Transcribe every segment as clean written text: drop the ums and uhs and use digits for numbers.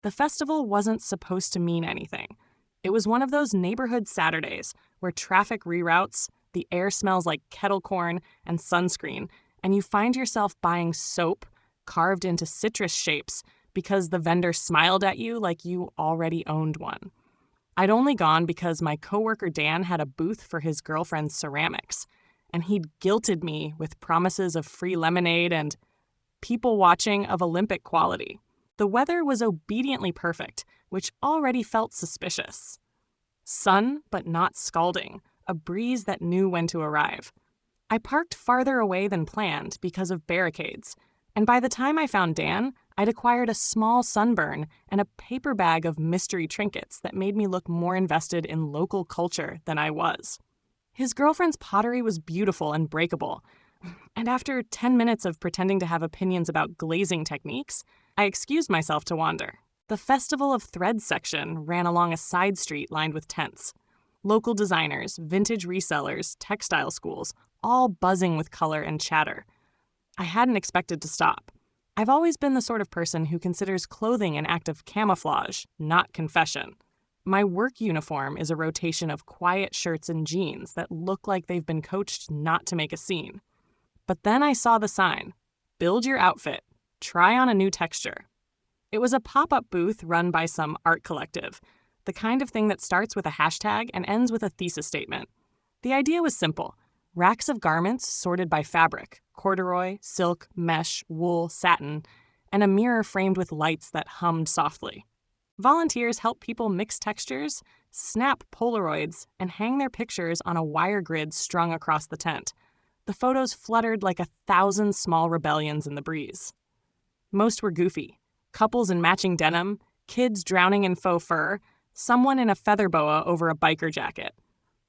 The festival wasn't supposed to mean anything. It was one of those neighborhood Saturdays where traffic reroutes, the air smells like kettle corn and sunscreen, and you find yourself buying soap carved into citrus shapes because the vendor smiled at you like you already owned one. I'd only gone because my coworker Dan had a booth for his girlfriend's ceramics, and he'd guilted me with promises of free lemonade and people watching of Olympic quality. The weather was obediently perfect, which already felt suspicious. Sun, but not scalding, a breeze that knew when to arrive. I parked farther away than planned because of barricades, and by the time I found Dan, I'd acquired a small sunburn and a paper bag of mystery trinkets that made me look more invested in local culture than I was. His girlfriend's pottery was beautiful and breakable, and after 10 minutes of pretending to have opinions about glazing techniques, I excused myself to wander. The Festival of Threads section ran along a side street lined with tents. Local designers, vintage resellers, textile schools, all buzzing with color and chatter. I hadn't expected to stop. I've always been the sort of person who considers clothing an act of camouflage, not confession. My work uniform is a rotation of quiet shirts and jeans that look like they've been coached not to make a scene. But then I saw the sign, "Build your outfit, try on a new texture." It was a pop-up booth run by some art collective, the kind of thing that starts with a hashtag and ends with a thesis statement. The idea was simple. Racks of garments sorted by fabric, corduroy, silk, mesh, wool, satin, and a mirror framed with lights that hummed softly. Volunteers help people mix textures, snap Polaroids, and hang their pictures on a wire grid strung across the tent. The photos fluttered like 1,000 small rebellions in the breeze. Most were goofy. Couples in matching denim, kids drowning in faux fur, someone in a feather boa over a biker jacket.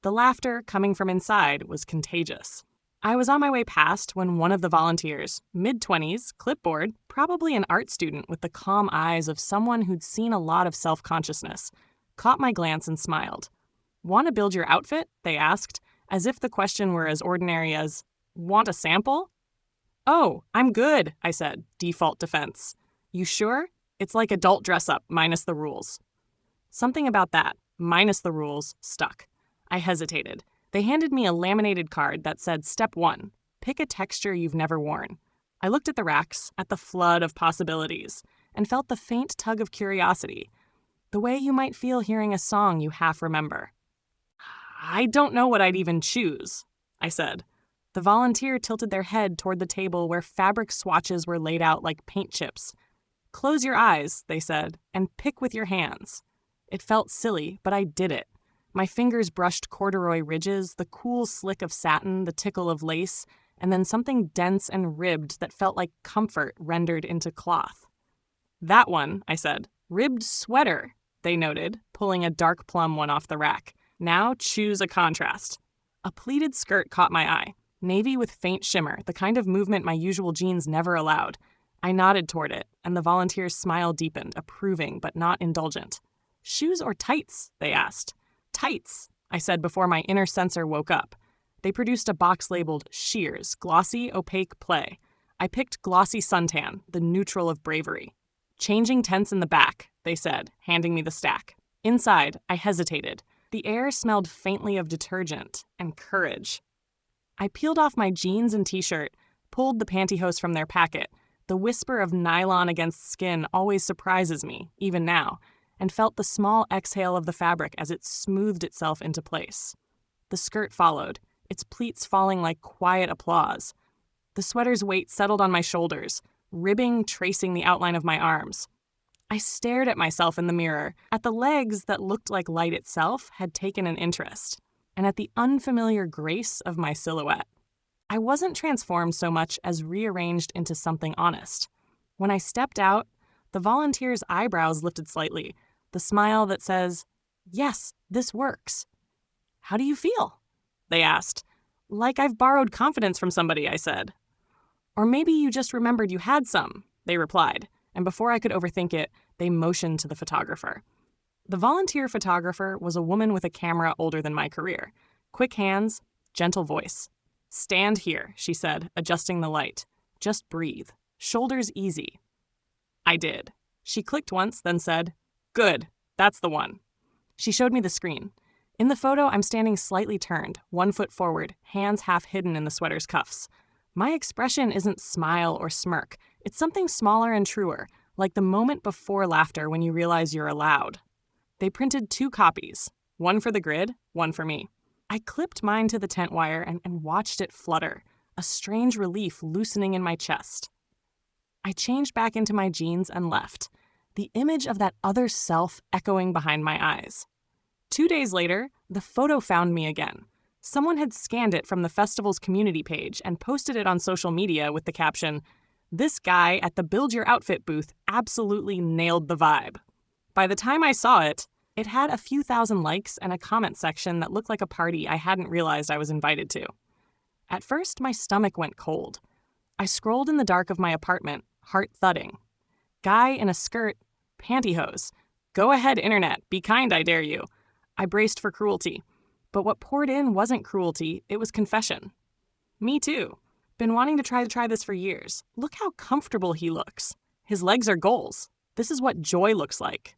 The laughter, coming from inside, was contagious. I was on my way past when one of the volunteers, mid-20s, clipboard, probably an art student with the calm eyes of someone who'd seen a lot of self-consciousness, caught my glance and smiled. "Want to build your outfit?" they asked, as if the question were as ordinary as, "Want a sample?" "Oh, I'm good," I said, default defense. "You sure? It's like adult dress-up, minus the rules." Something about that, minus the rules, stuck. I hesitated. They handed me a laminated card that said, "Step 1, pick a texture you've never worn." I looked at the racks, at the flood of possibilities, and felt the faint tug of curiosity, the way you might feel hearing a song you half remember. "I don't know what I'd even choose," I said. The volunteer tilted their head toward the table where fabric swatches were laid out like paint chips. "Close your eyes," they said, "and pick with your hands." It felt silly, but I did it. My fingers brushed corduroy ridges, the cool slick of satin, the tickle of lace, and then something dense and ribbed that felt like comfort rendered into cloth. "That one," I said. "Ribbed sweater," they noted, pulling a dark plum one off the rack. "Now choose a contrast." A pleated skirt caught my eye, navy with faint shimmer, the kind of movement my usual jeans never allowed. I nodded toward it, and the volunteer's smile deepened, approving but not indulgent. "Shoes or tights?" they asked. "Tights," I said before my inner censor woke up. They produced a box labeled Shears, Glossy, Opaque, Play. I picked Glossy Suntan, the neutral of bravery. "Changing tents in the back," they said, handing me the stack. Inside, I hesitated. The air smelled faintly of detergent and courage. I peeled off my jeans and t-shirt, pulled the pantyhose from their packet. The whisper of nylon against skin always surprises me, even now, and felt the small exhale of the fabric as it smoothed itself into place. The skirt followed, its pleats falling like quiet applause. The sweater's weight settled on my shoulders, ribbing tracing the outline of my arms. I stared at myself in the mirror, at the legs that looked like light itself had taken an interest, and at the unfamiliar grace of my silhouette. I wasn't transformed so much as rearranged into something honest. When I stepped out, the volunteer's eyebrows lifted slightly, the smile that says, "Yes, this works." "How do you feel?" they asked. "Like I've borrowed confidence from somebody," I said. "Or maybe you just remembered you had some," they replied, and before I could overthink it, they motioned to the photographer. The volunteer photographer was a woman with a camera older than my career. Quick hands, gentle voice. "Stand here," she said, adjusting the light. "Just breathe. Shoulders easy." I did. She clicked once, then said, "Good, that's the one." She showed me the screen. In the photo, I'm standing slightly turned, 1 foot forward, hands half hidden in the sweater's cuffs. My expression isn't smile or smirk. It's something smaller and truer, like the moment before laughter when you realize you're allowed. They printed 2 copies, one for the grid, one for me. I clipped mine to the tent wire and watched it flutter, a strange relief loosening in my chest. I changed back into my jeans and left, the image of that other self echoing behind my eyes. 2 days later, the photo found me again. Someone had scanned it from the festival's community page and posted it on social media with the caption, "This guy at the Build Your Outfit booth absolutely nailed the vibe." By the time I saw it, it had a few thousand likes and a comment section that looked like a party I hadn't realized I was invited to. At first, my stomach went cold. I scrolled in the dark of my apartment, heart thudding. Guy in a skirt, pantyhose. Go ahead, internet, be kind, I dare you. I braced for cruelty. But what poured in wasn't cruelty, it was confession. Me too. Been wanting to try this for years. Look how comfortable he looks. His legs are goals. This is what joy looks like.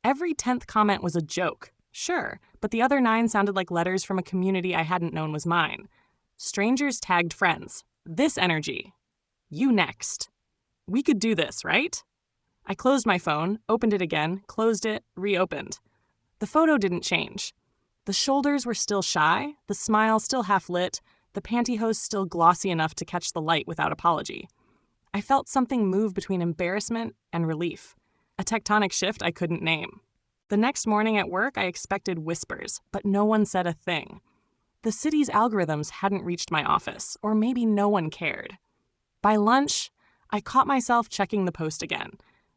Every 10th comment was a joke, sure, but the other 9 sounded like letters from a community I hadn't known was mine. Strangers tagged friends. This energy. You next. We could do this, right? I closed my phone, opened it again, closed it, reopened. The photo didn't change. The shoulders were still shy, the smile still half lit, the pantyhose still glossy enough to catch the light without apology. I felt something move between embarrassment and relief, a tectonic shift I couldn't name. The next morning at work, I expected whispers, but no one said a thing. The city's algorithms hadn't reached my office, or maybe no one cared. By lunch, I caught myself checking the post again.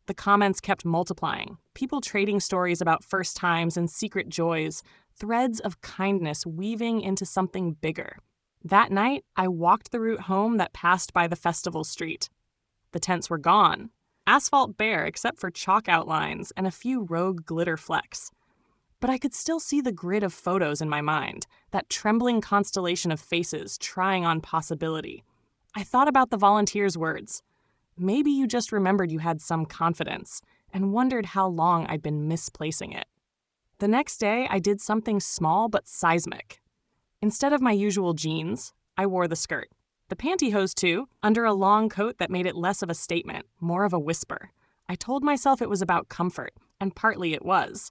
The comments kept multiplying, people trading stories about first times and secret joys, threads of kindness weaving into something bigger. That night, I walked the route home that passed by the festival street. The tents were gone, asphalt bare except for chalk outlines and a few rogue glitter flecks. But I could still see the grid of photos in my mind, that trembling constellation of faces trying on possibility. I thought about the volunteers' words. Maybe you just remembered you had some confidence and wondered how long I'd been misplacing it. The next day, I did something small but seismic. Instead of my usual jeans, I wore the skirt. The pantyhose, too, under a long coat that made it less of a statement, more of a whisper. I told myself it was about comfort, and partly it was.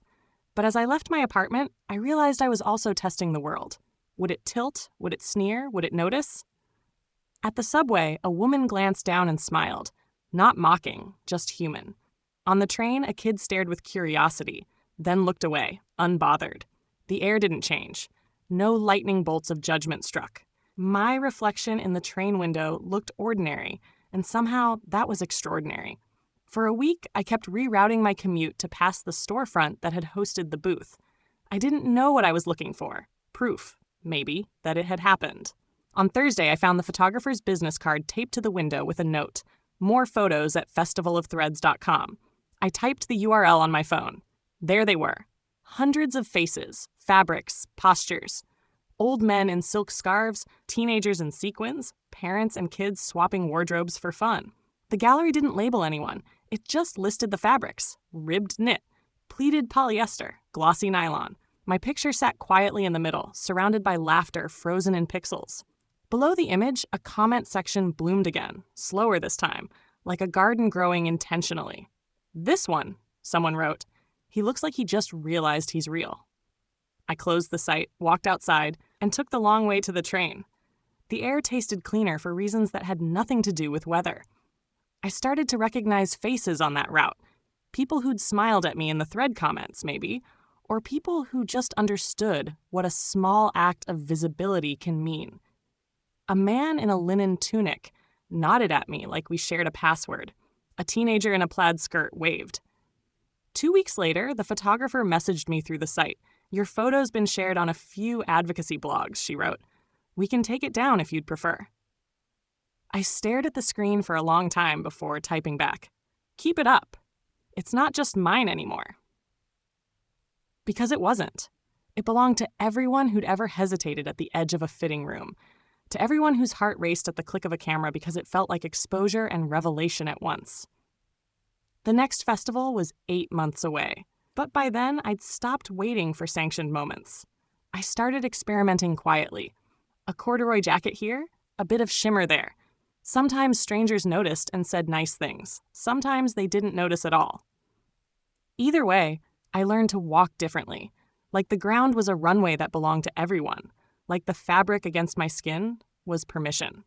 But as I left my apartment, I realized I was also testing the world. Would it tilt? Would it sneer? Would it notice? At the subway, a woman glanced down and smiled. Not mocking, just human. On the train, a kid stared with curiosity, then looked away, unbothered. The air didn't change. No lightning bolts of judgment struck. My reflection in the train window looked ordinary, and somehow that was extraordinary. For a week, I kept rerouting my commute to pass the storefront that had hosted the booth. I didn't know what I was looking for. Proof, maybe, that it had happened. On Thursday, I found the photographer's business card taped to the window with a note, "More photos at festivalofthreads.com." I typed the URL on my phone. There they were. Hundreds of faces, fabrics, postures. Old men in silk scarves, teenagers in sequins, parents and kids swapping wardrobes for fun. The gallery didn't label anyone. It just listed the fabrics. Ribbed knit, pleated polyester, glossy nylon. My picture sat quietly in the middle, surrounded by laughter frozen in pixels. Below the image, a comment section bloomed again, slower this time, like a garden growing intentionally. "This one," someone wrote. "He looks like he just realized he's real." I closed the site, walked outside, and took the long way to the train. The air tasted cleaner for reasons that had nothing to do with weather. I started to recognize faces on that route. People who'd smiled at me in the thread comments, maybe, or people who just understood what a small act of visibility can mean. A man in a linen tunic nodded at me like we shared a password. A teenager in a plaid skirt waved. 2 weeks later, the photographer messaged me through the site. "Your photo's been shared on a few advocacy blogs," she wrote. "We can take it down if you'd prefer." I stared at the screen for a long time before typing back. "Keep it up. It's not just mine anymore." Because it wasn't. It belonged to everyone who'd ever hesitated at the edge of a fitting room, to everyone whose heart raced at the click of a camera because it felt like exposure and revelation at once. The next festival was 8 months away, but by then I'd stopped waiting for sanctioned moments. I started experimenting quietly. A corduroy jacket here, a bit of shimmer there. Sometimes strangers noticed and said nice things. Sometimes they didn't notice at all. Either way, I learned to walk differently, like the ground was a runway that belonged to everyone, like the fabric against my skin was permission.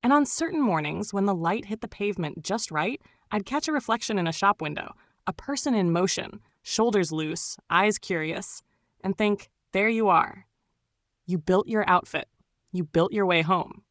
And on certain mornings, when the light hit the pavement just right, I'd catch a reflection in a shop window, a person in motion, shoulders loose, eyes curious, and think, there you are. You built your outfit. You built your way home.